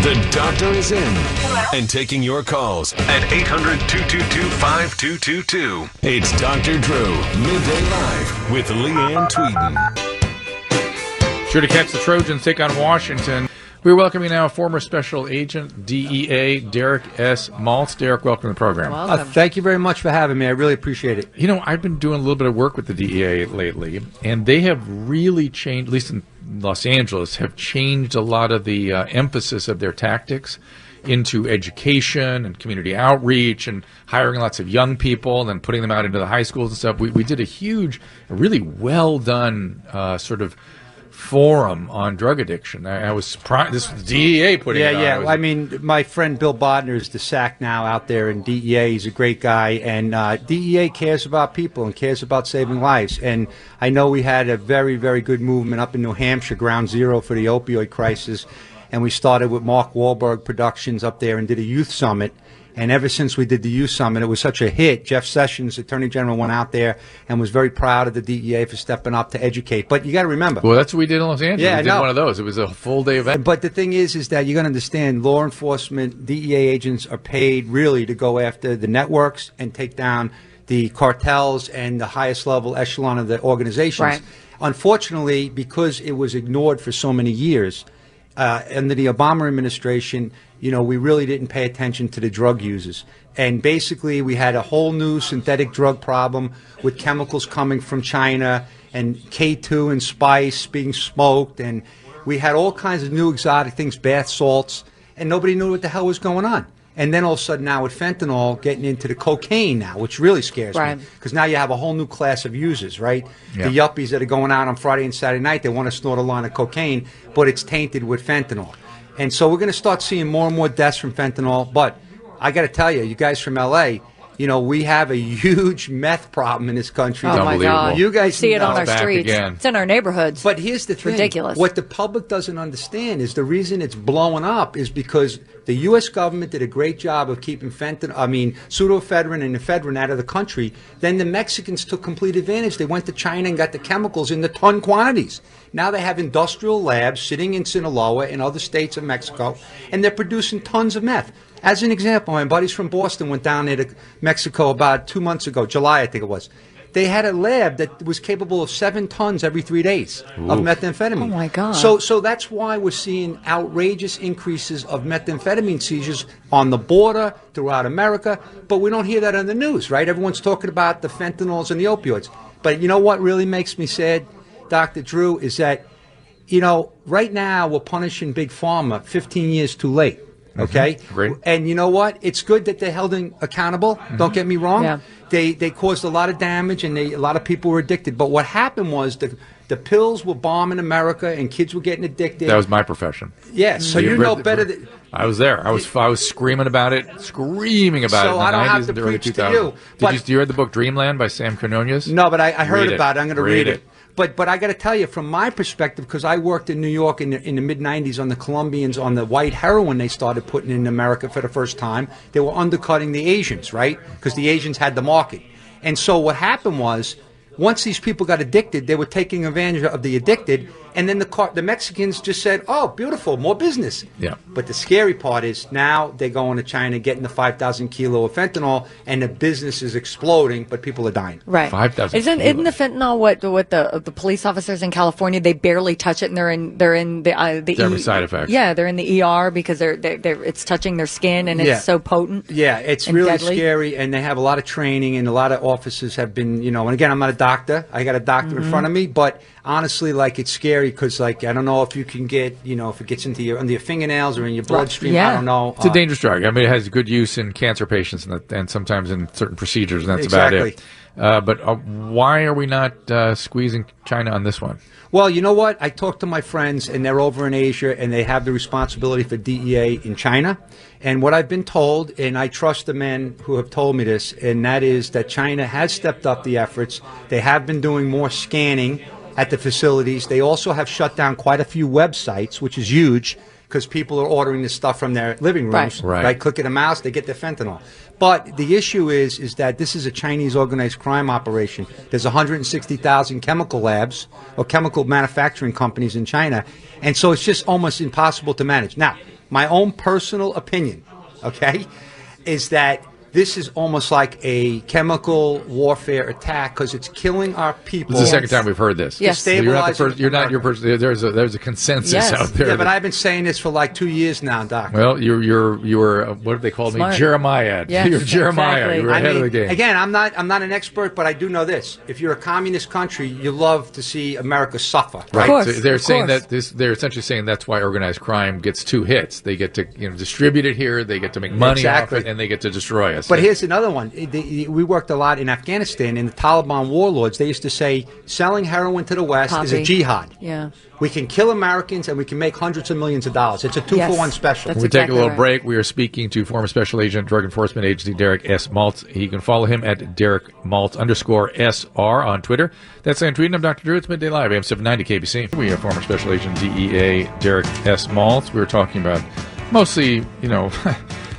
The doctor is in and taking your calls at 800-222-5222. It's Dr. Drew, Midday Live with Leeann Tweeden. Sure to catch the Trojans take on Washington. We're welcoming now former Special Agent, DEA, Derek S. Maltz. Derek, welcome to the program. Thank you very much for having me. I really appreciate it. You know, I've been doing a little bit of work with the DEA lately, and they have really changed, at least in Los Angeles, have changed a lot of the emphasis of their tactics into education and community outreach and hiring lots of young people and then putting them out into the high schools and stuff. We did a really well done sort of forum on drug addiction. I was surprised. This was the DEA putting it on. Yeah. I mean, my friend Bill Bodner is the SAC now out there in DEA. He's a great guy, and DEA cares about people and cares about saving lives. And I know we had a very, very good movement up in New Hampshire, ground zero for the opioid crisis, and we started with Mark Wahlberg Productions up there and did a youth summit. And ever since we did the youth summit, it was such a hit. Jeff Sessions, Attorney General, went out there and was very proud of the DEA for stepping up to educate. But you got to remember. Well, that's what we did in Los Angeles. Yeah, we did one of those. It was a full-day event. But the thing is that you're going to understand law enforcement, DEA agents are paid really to go after the networks and take down the cartels and the highest level echelon of the organizations. Right. Unfortunately, because it was ignored for so many years, under the Obama administration, you know, we really didn't pay attention to the drug users. And basically, we had a whole new synthetic drug problem with chemicals coming from China and K2 and spice being smoked. And we had all kinds of new exotic things, bath salts, and nobody knew what the hell was going on. And then all of a sudden now with fentanyl getting into the cocaine now, which really scares me. Because now you have a whole new class of users, right? Yeah. The yuppies that are going out on Friday and Saturday night, they want to snort a line of cocaine, but it's tainted with fentanyl. And so we're going to start seeing more and more deaths from fentanyl. But I got to tell you, you guys from L.A., you know, we have a huge meth problem in this country. Oh, my God. You guys see it on our back streets. Again. It's in our neighborhoods. But here's the thing. Ridiculous. What the public doesn't understand is the reason it's blowing up is because the U.S. government did a great job of keeping pseudoephedrine and ephedrine out of the country. Then the Mexicans took complete advantage. They went to China and got the chemicals in the ton quantities. Now they have industrial labs sitting in Sinaloa and other states of Mexico, and they're producing tons of meth. As an example, my buddies from Boston went down there to Mexico about 2 months ago, July I think it was. They had a lab that was capable of 7 tons every 3 days of methamphetamine. Oh, my God. So that's why we're seeing outrageous increases of methamphetamine seizures on the border throughout America, but we don't hear that on the news, right? Everyone's talking about the fentanyls and the opioids. But you know what really makes me sad, Dr. Drew, is that, you know, right now we're punishing Big Pharma 15 years too late. Okay? Great. And you know what? It's good that they're held accountable. Don't get me wrong. Yeah. They caused a lot of damage, and a lot of people were addicted. But what happened was the pills were bombing America, and kids were getting addicted. That was my profession. Yeah, so you know better than... I was there. I was screaming about it in the So 90s I don't have to and the early preach 2000s. to you. Did you read the book Dreamland by Sam Quinones? No, but I heard Read it. about it. I'm going to Read read it. it. But I got to tell you, from my perspective, because I worked in New York in the mid-'90s on the Colombians, on the white heroin they started putting in America for the first time, they were undercutting the Asians, right? Because the Asians had the market. And so what happened was, once these people got addicted, they were taking advantage of the addicted, and then the Mexicans just said, oh, beautiful, more business. Yeah. But the scary part is now they're going to China, getting the 5,000 kilo of fentanyl, and the business is exploding, but people are dying. Right. 5,000 Isn't the fentanyl what the police officers in California, they barely touch it, and they're in the There side effects. Yeah, they're in the ER because they're it's touching their skin and it's so potent. Yeah, it's and really deadly. scary, and they have a lot of training, and a lot of officers have been, you know, and again, I'm not a doctor. I got a doctor in front of me, but honestly, like, it's scary because, like, I don't know if you can get, you know, if it gets into under your fingernails or in your bloodstream. Yeah. I don't know. It's a dangerous drug. I mean, it has good use in cancer patients and sometimes in certain procedures, and that's about it. But why are we not squeezing China on this one? Well, you know what? I talked to my friends, and they're over in Asia, and they have the responsibility for DEA in China. And what I've been told, and I trust the men who have told me this, and that is that China has stepped up the efforts. They have been doing more scanning at the facilities. They also have shut down quite a few websites, which is huge, because people are ordering this stuff from their living rooms. Right. Click at a mouse, they get their fentanyl. But the issue is that this is a Chinese organized crime operation. There's 160,000 chemical labs or chemical manufacturing companies in China, and so it's just almost impossible to manage. Now, my own personal opinion, okay, is that this is almost like a chemical warfare attack because it's killing our people. This is the second time we've heard this. Yes. So you're not the first. You're not your person. There's a consensus Yes. out there. Yeah, but I've been saying this for like 2 years now, Doc. Well, you were what have they called Smart. me? Jeremiah. Yes, You're Jeremiah. exactly. You were ahead of the game. Again, I'm not an expert, but I do know this: if you're a communist country, you love to see America suffer. Right. course, So they're of saying course. that they're essentially saying that's why organized crime gets 2 hits. They get to distribute it here, they get to make money Exactly. off it, and they get to destroy us. But here's another one. We worked a lot in Afghanistan, and the Taliban warlords, they used to say selling heroin to the West is a Copy. jihad. Yeah. We can kill Americans, and we can make hundreds of millions of dollars. It's a 2-for-1 special. That's we take a exactly little right. break. We are speaking to former Special Agent, Drug Enforcement Agency Derek S. Maltz. You can follow him at Derek Maltz _SR on Twitter. That's Leeann Tweeden. I'm Dr. Drew. It's Midday Live, AM 790 KBC. We have former Special Agent DEA Derek S. Maltz. We were talking about mostly,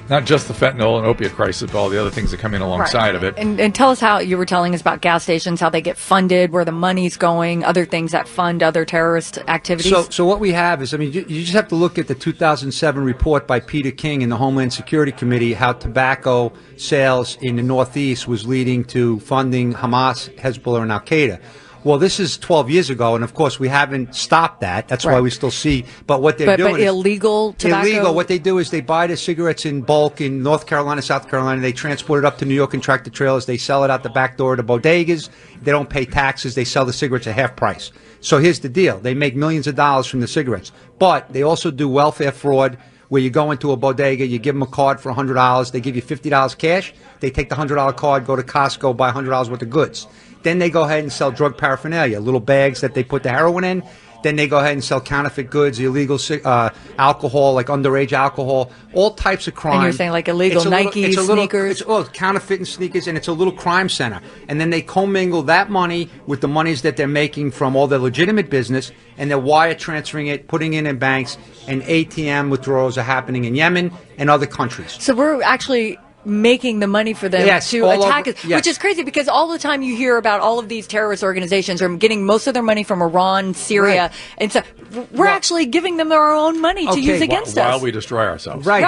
not just the fentanyl and opiate crisis, but all the other things that come in alongside of it. And tell us how you were telling us about gas stations, how they get funded, where the money's going, other things that fund other terrorist activities. So what we have is, you just have to look at the 2007 report by Peter King in the Homeland Security Committee, how tobacco sales in the Northeast was leading to funding Hamas, Hezbollah, and Al-Qaeda. Well, this is 12 years ago, and of course we haven't stopped that. That's why Right. we still see. But what they're doing but is illegal tobacco. illegal. What they do is they buy the cigarettes in bulk in North Carolina, South Carolina. They transport it up to New York in tractor trailers. They sell it out the back door of the bodegas. They don't pay taxes. They sell the cigarettes at half price. So here's the deal: they make millions of dollars from the cigarettes, but they also do welfare fraud. Where you go into a bodega, you give them a card for $100. They give you $50 cash. They take the $100 card, go to Costco, buy $100 worth of goods. Then they go ahead and sell drug paraphernalia, little bags that they put the heroin in. Then they go ahead and sell counterfeit goods, illegal alcohol, like underage alcohol, all types of crime. And you're saying like illegal Nike sneakers? It's counterfeiting sneakers, and it's a little crime center. And then they commingle that money with the monies that they're making from all their legitimate business, and they're wire transferring it, putting it in banks, and ATM withdrawals are happening in Yemen and other countries. So we're actually making the money for them Yes, to all attack over- us, yes. which is crazy because all the time you hear about all of these terrorist organizations are getting most of their money from Iran, Syria, Right. and so we're actually giving them our own money to Okay, use against While us. we destroy ourselves. Right,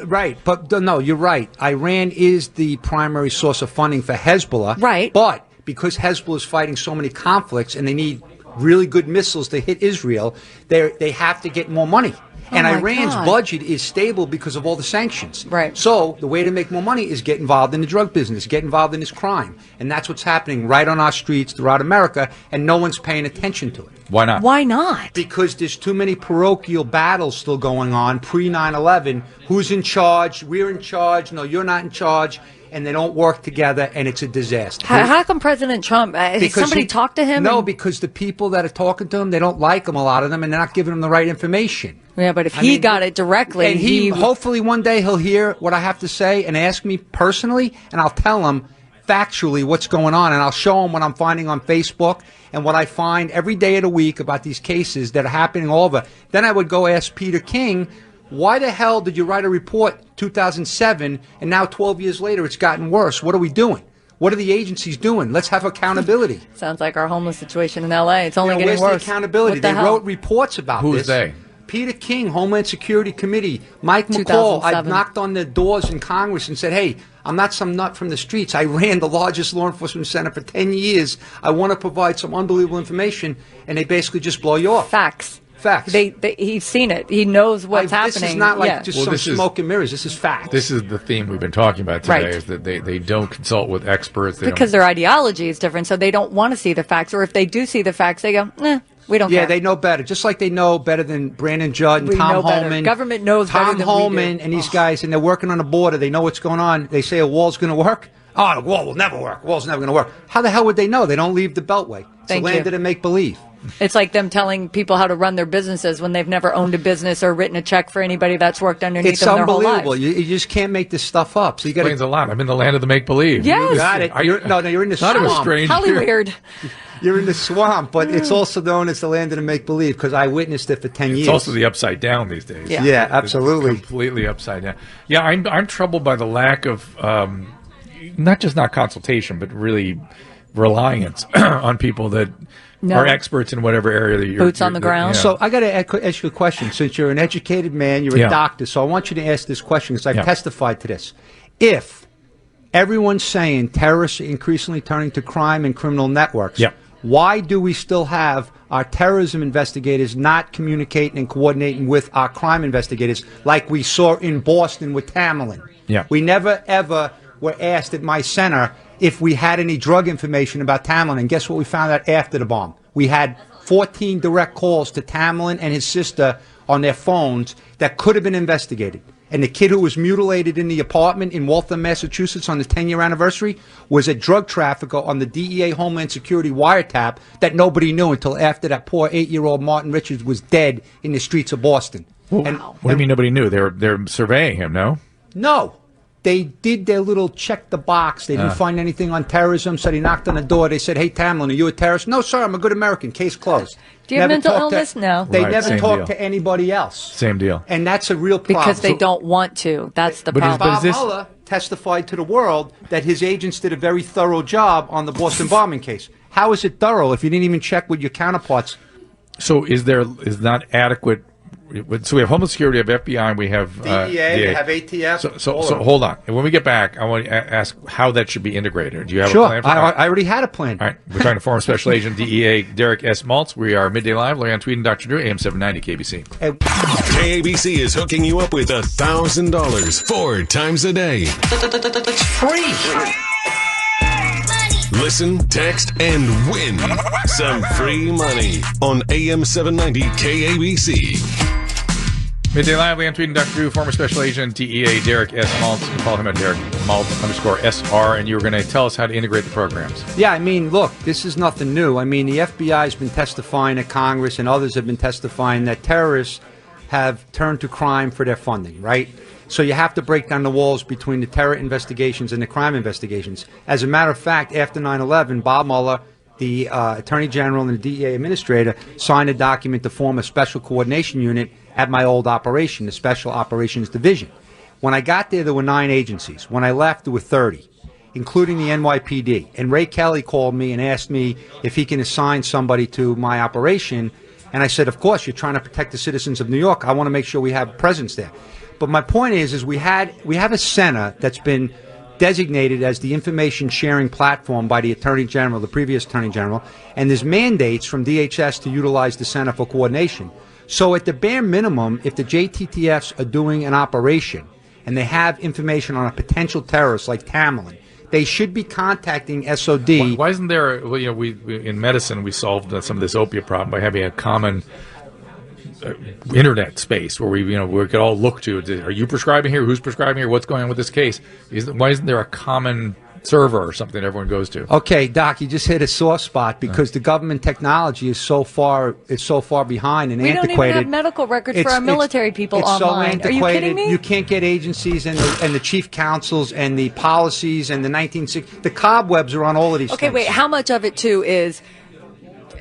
Right. but no, you're right. Iran is the primary source of funding for Hezbollah. Right. But because Hezbollah is fighting so many conflicts and they need really good missiles to hit Israel, they have to get more money. And my Iran's God. budget is stable because of all the sanctions. Right. So the way to make more money is get involved in the drug business, get involved in this crime. And that's what's happening right on our streets throughout America, and no one's paying attention to it. Why not? Why not? Because there's too many parochial battles still going on pre 9/11. Who's in charge? We're in charge. No, you're not in charge. And they don't work together, and it's a disaster. How come President Trump, has Because somebody talked to him? No, and- because the people that are talking to him, they don't like him, a lot of them, and they're not giving him the right information. Yeah, but if I he mean, got it directly, and he hopefully one day he'll hear what I have to say and ask me personally, and I'll tell him factually what's going on, and I'll show him what I'm finding on Facebook and what I find every day of the week about these cases that are happening all over. Then I would go ask Peter King, why the hell did you write a report 2007 and now 12 years later it's gotten worse? What are we doing? What are the agencies doing? Let's have accountability. Sounds like our homeless situation in L.A. It's only You know, getting where's worse. the accountability? What the They hell? wrote reports about Who's this. they? Peter King, Homeland Security Committee, Mike McCall. I 2007. knocked on the doors in Congress and said, hey, I'm not some nut from the streets. I ran the largest law enforcement center for 10 years. I want to provide some unbelievable information. And they basically just blow you off. Facts. Facts. He's seen it. He knows what's happening. This is not like Yeah. just Well, some this is- smoke and mirrors. This is fact. This is the theme we've been talking about today, Right. is that they don't consult with experts. They Because don't, their ideology is different, so they don't want to see the facts. Or if they do see the facts, they go, we don't Yeah, care. they know better. Just like they know better than Brandon Judd and We Tom know better. Holman. Government knows better Tom than we Holman do. and these guys, and they're working on the border. They know what's going on. They say a wall's going to work. Oh, the wall will never work. Wall's never going to work. How the hell would they know? They don't leave the Beltway. It's Thank a land you. of make-believe. It's like them telling people how to run their businesses when they've never owned a business or written a check for anybody that's worked underneath It's them their whole unbelievable. lives. You just can't make this stuff up. So you got explains to. a lot. I'm in the land of the make-believe. Yes. You got it. You're in the Thought it was swamp. strange. Hollywood. You're in the swamp, but it's also known as the land of the make-believe because I witnessed it for 10 years. It's also the upside down these days. Yeah. Yeah, It's absolutely. completely upside down. Yeah, I'm troubled by the lack of not consultation, but really reliance on people that No. are experts in whatever area that you're Boots on the ground. yeah. So I got to ask you a question. Since you're an educated man, you're Yeah. a doctor, so I want you to ask this question because I've Yeah. testified to this. If everyone's saying terrorists are increasingly turning to crime and criminal networks, Yeah. why do we still have our terrorism investigators not communicating and coordinating with our crime investigators like we saw in Boston with Tamerlan? Yeah. We never, ever were asked at my center if we had any drug information about Tamerlan. And guess what we found out after the bomb? We had 14 direct calls to Tamerlan and his sister on their phones that could have been investigated. And the kid who was mutilated in the apartment in Waltham, Massachusetts on the 10-year anniversary was a drug trafficker on the DEA Homeland Security wiretap that nobody knew until after that poor 8-year-old Martin Richards was dead in the streets of Boston. Well, And- what do you mean nobody knew? They're surveying him, no? No. They did their little check the box. They didn't find anything on terrorism, so they knocked on the door. They said, "Hey, Tamerlan, are you a terrorist?" "No, sir, I'm a good American." Case closed. Do you have mental talked illness? No. They Right, never same talked deal. to anybody else. Same deal. And that's a real problem. Because they don't want to. That's the But is- problem. Bob this- Mueller testified to the world that his agents did a very thorough job on the Boston bombing case. How is it thorough if you didn't even check with your counterparts? So is not adequate? So we have Homeland Security, we have FBI, and we have DEA, DEA. they have ATF. So all of them. hold on. And when we get back, I want to ask how that should be integrated. Do you have Sure, a plan for I that? already had a plan. All right. We're talking to former Special Agent DEA Derek S. Maltz. We are Midday Live. Leeann Tweeden, Dr. Drew, AM 790 KBC. KABC is hooking you up with $1,000 4 times a day. It's free. Listen, text, and win some free money on AM 790 KABC. Midday Live, Leeann Tweeden, Dr. Drew, former Special Agent DEA Derek S. Maltz. You can follow him at Derek Maltz _SR, and you were going to tell us how to integrate the programs. Yeah, I mean, look, this is nothing new. I mean, the FBI has been testifying at Congress, and others have been testifying that terrorists have turned to crime for their funding, right? So you have to break down the walls between the terror investigations and the crime investigations. As a matter of fact, after 9/11, Bob Mueller, the Attorney General and the DEA Administrator, signed a document to form a special coordination unit at my old operation, the Special Operations Division. When I got there were 9 agencies. When I left, there were 30, including the NYPD. And Ray Kelly called me and asked me if he can assign somebody to my operation. And I said, of course, you're trying to protect the citizens of New York. I want to make sure we have a presence there. But my point is we have a center that's been designated as the information sharing platform by the Attorney General, the previous Attorney General, and there's mandates from DHS to utilize the Center for Coordination. So at the bare minimum, if the JTTFs are doing an operation and they have information on a potential terrorist like Tamerlan, they should be contacting SOD. Why isn't there, well, we in medicine, we solved some of this opiate problem by having a common internet space where we could all look to. Are you prescribing here? Who's prescribing here? What's going on with this case? Why isn't there a common server or something everyone goes to? Okay, Doc, you just hit a sore spot because the government technology is so far behind and We don't antiquated. even have medical records for our military people it's online. So Are you kidding me? You can't get agencies and the chief councils and the policies and the 1960s. The cobwebs are on all of these Okay, things. wait. How much of it too is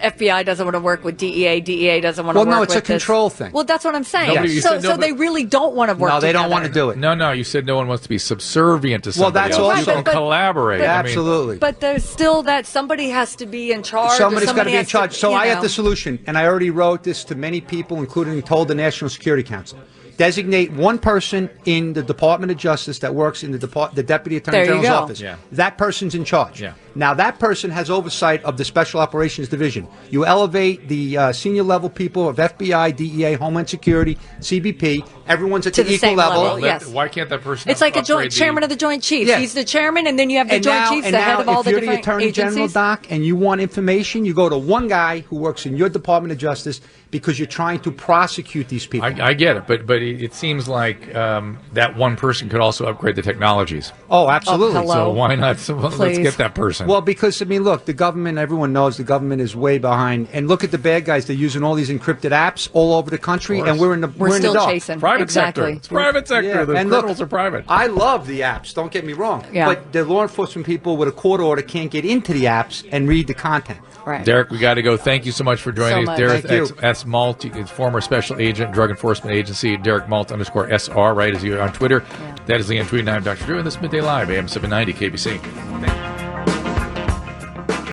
FBI doesn't want to work with DEA, DEA doesn't want to Well, work no, with it's a this. control thing. Well, that's what I'm saying. Nobody- you So, said so nobody- they really don't want to work No, they don't together. want to do it. No, you said no one wants to be subservient to somebody that's else. also- You can collaborate. but- I mean, Absolutely. But there's still that somebody has to be in charge. or Somebody's got to somebody be in has charge. So you I have know. the solution, and I already wrote this to many people, including told the National Security Council. Designate one person in the Department of Justice that works in the Deputy Attorney There you General's go. office. Yeah. That person's in charge. Yeah. Now, that person has oversight of the Special Operations Division. You elevate the senior level people of FBI, DEA, Homeland Security, CBP. Everyone's at To the the equal same level. level, yes. Why can't that person? It's like a upgrade joint chairman of the Joint Chiefs. Yeah. He's the chairman, and then you have the And Joint now, Chiefs, and the head now of all if the you're the different Attorney General, agencies. Doc, and you want information, you go to one guy who works in your Department of Justice because you're trying to prosecute these people. I get it, but it seems like that one person could also upgrade the technologies. Oh, absolutely. Oh, hello. So why not? So let's Please. get that person. Well, because, I mean, look, the government, everyone knows the government is way behind. And look at the bad guys. They're using all these encrypted apps all over the country, course. and we're in the We're in still the dark. chasing. private exactly. sector. It's private sector. Yeah, The and look, criminals are private. I love the apps, don't get me wrong. Yeah. But the law enforcement people with a court order can't get into the apps and read the content. Right. Derek, we got to go. Thank you so much for joining So us. much. Derek Thank you. S. Maltz, former Special Agent, Drug Enforcement Agency, Derek Maltz _SR, right, as you on Twitter. Yeah. That is Leeann Tweeden. I'm Dr. Drew, and this is Midday Live, AM 790 KBC. Thank you.